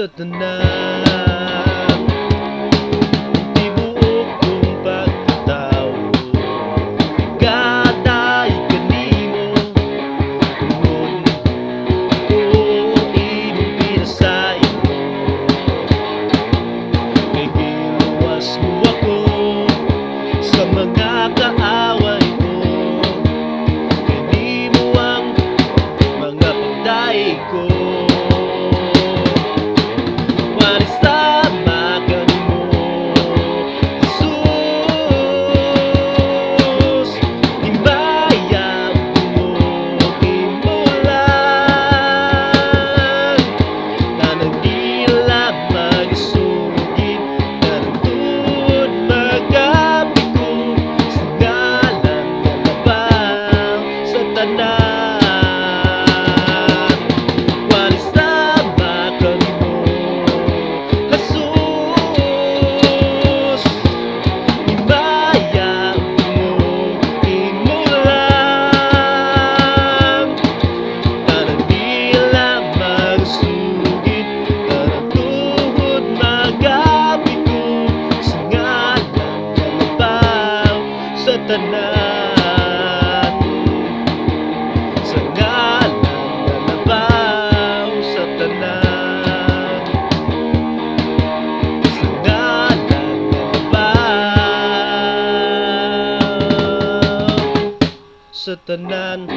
sa tanan. Tibuok kong pagkatao, gaday kanimo, tungod ko imong pinasayo. Kay giluwas mo ako sa mga kaaway ko, kay mo ang mga pagdaig ko. Tanan sa ngalan nga labaw sa tanan, sa ngalan nga labaw sa tanan.